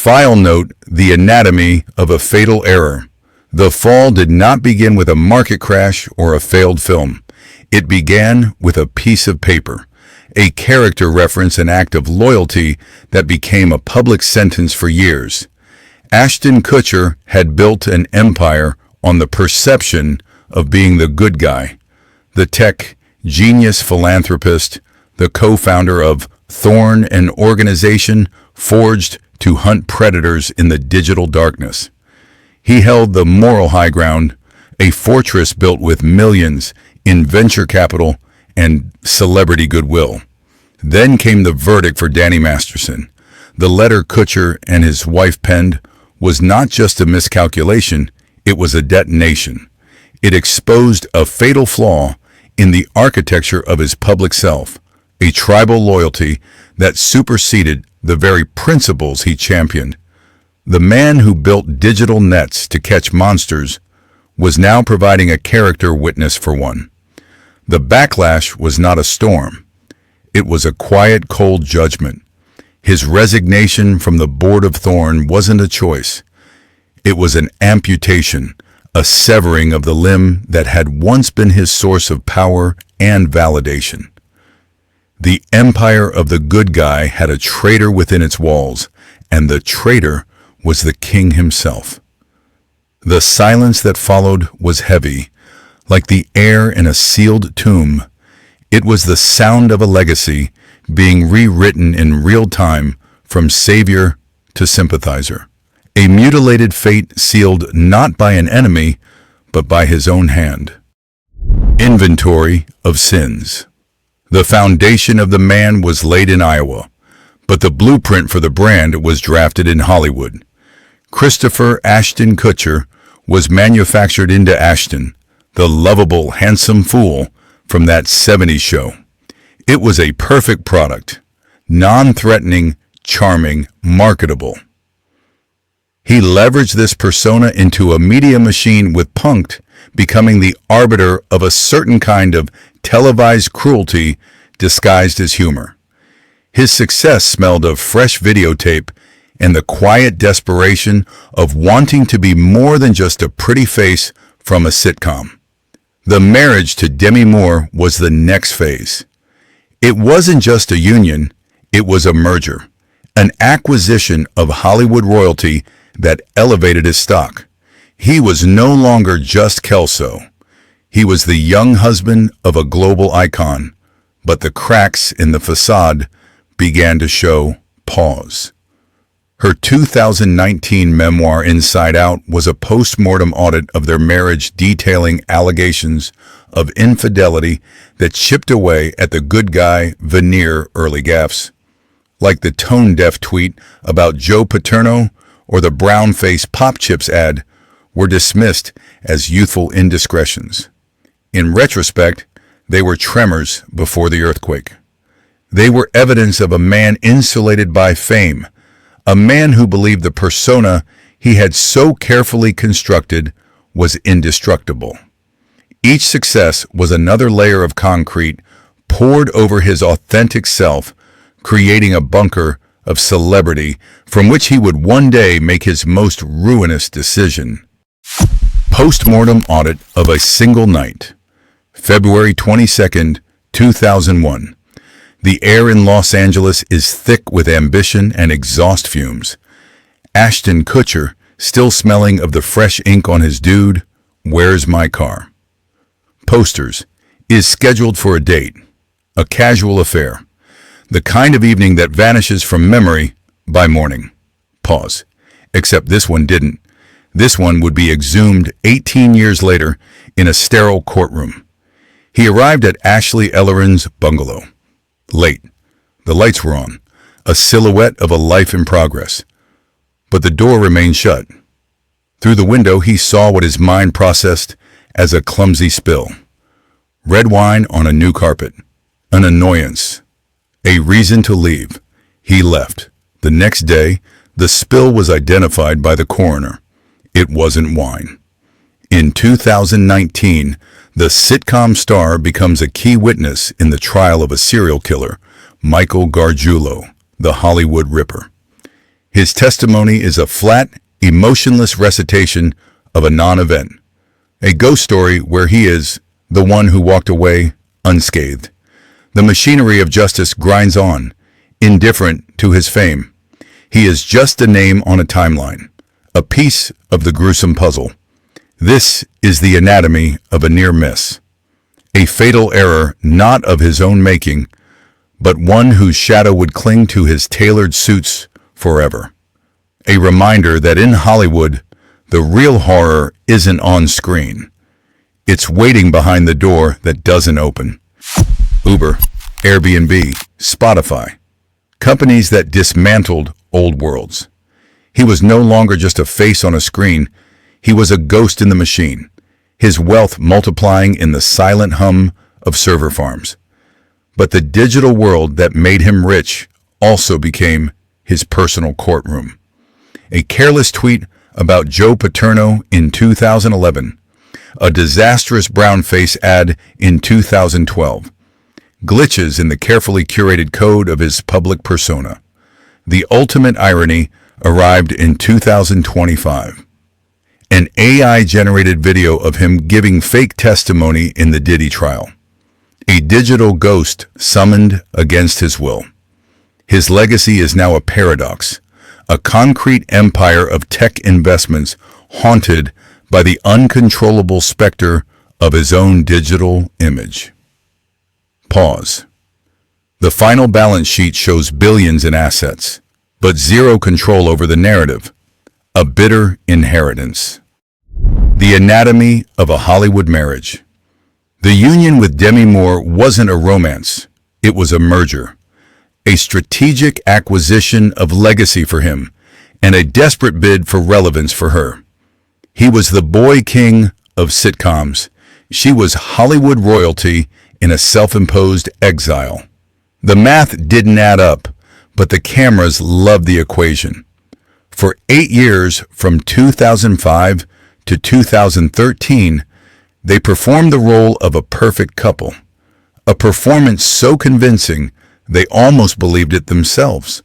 File note: the anatomy of a fatal error. The fall did not begin with a market crash or a failed film. It began with a piece of paper, a character reference, an act of loyalty that became a public sentence for years. Ashton Kutcher had built an empire on the perception of being the good guy, the tech genius philanthropist, the co-founder of Thorn, an organization forged to hunt predators in the digital darkness. He held the moral high ground, a fortress built with millions in venture capital and celebrity goodwill. Then came the verdict for Danny Masterson. The letter Kutcher and his wife penned was not just a miscalculation, it was a detonation. It exposed a fatal flaw in the architecture of his public self, a tribal loyalty that superseded the very principles he championed. The man who built digital nets to catch monsters was now providing a character witness for one. The backlash was not a storm. It was a quiet, cold judgment. His resignation from the board of Thorn wasn't a choice. It was an amputation, a severing of the limb that had once been his source of power and validation. The empire of the good guy had a traitor within its walls, and the traitor was the king himself. The silence that followed was heavy, like the air in a sealed tomb. It was the sound of a legacy being rewritten in real time from savior to sympathizer. A mutilated fate sealed not by an enemy, but by his own hand. Inventory of sins. The foundation of the man was laid in Iowa, but the blueprint for the brand was drafted in Hollywood. Christopher Ashton Kutcher was manufactured into Ashton, the lovable, handsome fool from that '70s show. It was a perfect product, non-threatening, charming, marketable. He leveraged this persona into a media machine with Punk'd becoming the arbiter of a certain kind of televised cruelty disguised as humor. His success smelled of fresh videotape and the quiet desperation of wanting to be more than just a pretty face from a sitcom. The marriage to Demi Mur was the next phase. It wasn't just a union, it was a merger, an acquisition of Hollywood royalty that elevated his stock. He was no longer just Kelso. He was the young husband of a global icon, but the cracks in the facade began to show. Pause. Her 2019 memoir, Inside Out, was a post-mortem audit of their marriage detailing allegations of infidelity that chipped away at the good guy veneer. Early gaffes, like the tone-deaf tweet about Joe Paterno or the brown-faced Pop Chips ad, were dismissed as youthful indiscretions. In retrospect, they were tremors before the earthquake. They were evidence of a man insulated by fame, a man who believed the persona he had so carefully constructed was indestructible. Each success was another layer of concrete poured over his authentic self, creating a bunker of celebrity from which he would one day make his most ruinous decision. Post-mortem audit of a single night. February 22, 2001. The air in Los Angeles is thick with ambition and exhaust fumes. Ashton Kutcher, still smelling of the fresh ink on his dude, "Where's my car?" Posters. Is scheduled for a date. A casual affair. The kind of evening that vanishes from memory by morning. Pause. Except this one didn't. This one would be exhumed 18 years later in a sterile courtroom. He arrived at Ashley Ellerin's bungalow. Late. The lights were on, a silhouette of a life in progress. But the door remained shut. Through the window he saw what his mind processed as a clumsy spill. Red wine on a new carpet. An annoyance. A reason to leave. He left. The next day, the spill was identified by the coroner. It wasn't wine. In 2019, the sitcom star becomes a key witness in the trial of a serial killer, Michael Gargiulo, the Hollywood Ripper. His testimony is a flat, emotionless recitation of a non-event, a ghost story where he is the one who walked away unscathed. The machinery of justice grinds on, indifferent to his fame. He is just a name on a timeline, a piece of the gruesome puzzle. This is the anatomy of a near miss, a fatal error not of his own making, but one whose shadow would cling to his tailored suits forever. A reminder that in Hollywood, the real horror isn't on screen. It's waiting behind the door that doesn't open. Uber, Airbnb, Spotify, companies that dismantled old worlds. He was no longer just a face on a screen, he was a ghost in the machine, his wealth multiplying in the silent hum of server farms. But the digital world that made him rich also became his personal courtroom. A careless tweet about Joe Paterno in 2011, a disastrous brownface ad in 2012, glitches in the carefully curated code of his public persona. The ultimate irony arrived in 2025. An AI-generated video of him giving fake testimony in the Diddy trial. A digital ghost summoned against his will. His legacy is now a paradox, a concrete empire of tech investments haunted by the uncontrollable specter of his own digital image. Pause. The final balance sheet shows billions in assets, but zero control over the narrative. A bitter inheritance. The anatomy of a Hollywood marriage. The union with Demi Moore wasn't a romance, it was a merger. A strategic acquisition of legacy for him, and a desperate bid for relevance for her. He was the boy king of sitcoms. She was Hollywood royalty in a self-imposed exile. The math didn't add up, but the cameras loved the equation. For 8 years, from 2005 to 2013, they performed the role of a perfect couple, a performance so convincing they almost believed it themselves.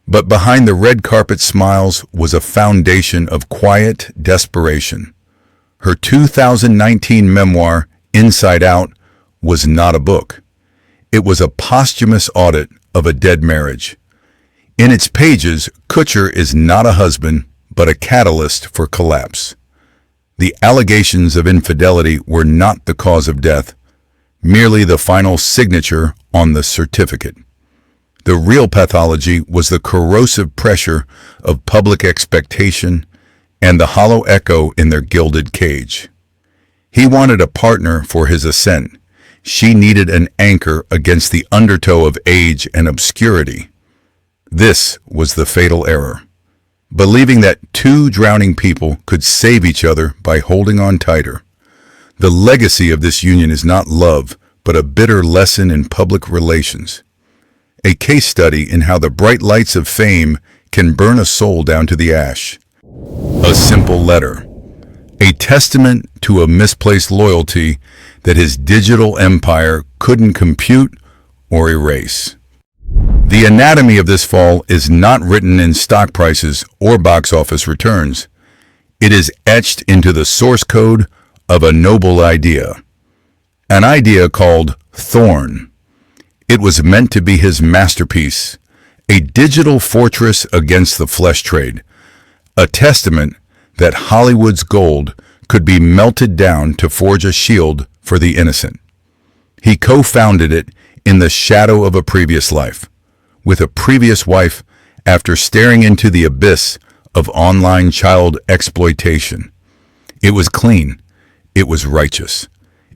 But behind the red carpet smiles was a foundation of quiet desperation. Her 2019 memoir, Inside Out, was not a book. It was a posthumous audit of a dead marriage. In its pages, Kutcher is not a husband, but a catalyst for collapse. The allegations of infidelity were not the cause of death, merely the final signature on the certificate. The real pathology was the corrosive pressure of public expectation and the hollow echo in their gilded cage. He wanted a partner for his ascent. She needed an anchor against the undertow of age and obscurity. This was the fatal error. Believing that two drowning people could save each other by holding on tighter. The legacy of this union is not love, but a bitter lesson in public relations. A case study in how the bright lights of fame can burn a soul down to the ash. A simple letter. A testament to a misplaced loyalty that his digital empire couldn't compute or erase. The anatomy of this fall is not written in stock prices or box office returns. It is etched into the source code of a noble idea. An idea called Thorn. It was meant to be his masterpiece, a digital fortress against the flesh trade, a testament that Hollywood's gold could be melted down to forge a shield for the innocent. He co-founded it in the shadow of a previous life, with a previous wife after staring into the abyss of online child exploitation. It was clean. It was righteous.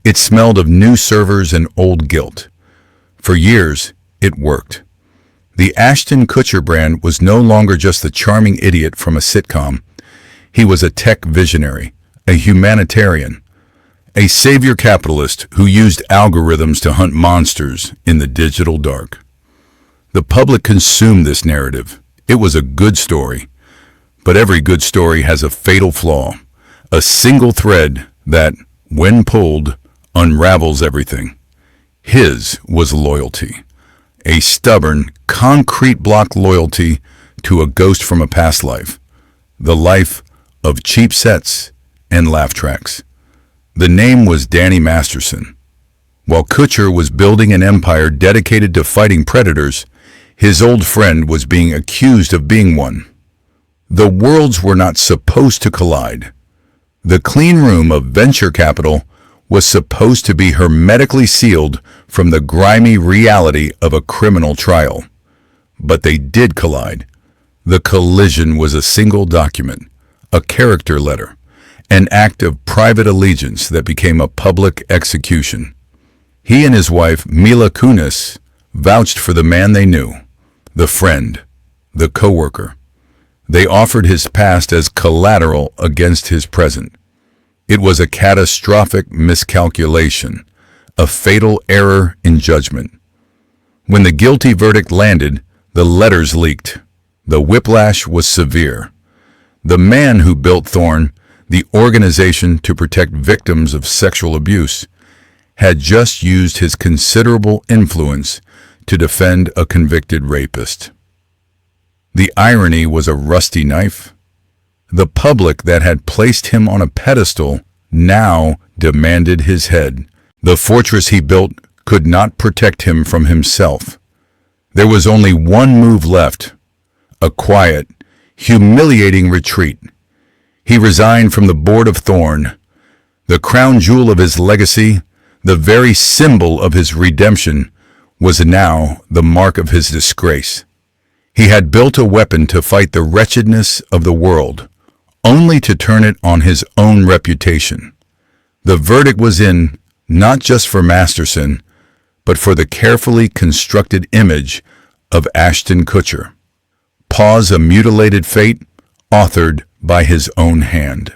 It smelled of new servers and old guilt. For years, it worked. The Ashton Kutcher brand was no longer just the charming idiot from a sitcom. He was a tech visionary, a humanitarian, a savior capitalist who used algorithms to hunt monsters in the digital dark. The public consumed this narrative. It was a good story. But every good story has a fatal flaw, a single thread that, when pulled, unravels everything. His was loyalty, a stubborn, concrete block loyalty to a ghost from a past life, the life of cheap sets and laugh tracks. The name was Danny Masterson. While Kutcher was building an empire dedicated to fighting predators, his old friend was being accused of being one. The worlds were not supposed to collide. The clean room of venture capital was supposed to be hermetically sealed from the grimy reality of a criminal trial. But they did collide. The collision was a single document, a character letter, an act of private allegiance that became a public execution. He and his wife, Miloi Kунис, vouched for the man they knew, the friend, the coworker. They offered his past as collateral against his present. It was a catastrophic miscalculation, a fatal error in judgment. When the guilty verdict landed, the letters leaked. The whiplash was severe. The man who built Thorn, the organization to protect victims of sexual abuse, had just used his considerable influence to defend a convicted rapist. The irony was a rusty knife. The public that had placed him on a pedestal now demanded his head. The fortress he built could not protect him from himself. There was only one move left, a quiet, humiliating retreat. He resigned from the board of Thorn, the crown jewel of his legacy, the very symbol of his redemption, was now the mark of his disgrace. He had built a weapon to fight the wretchedness of the world, only to turn it on his own reputation. The verdict was in, not just for Masterson, but for the carefully constructed image of Ashton Kutcher. Pause a mutilated fate, authored by his own hand.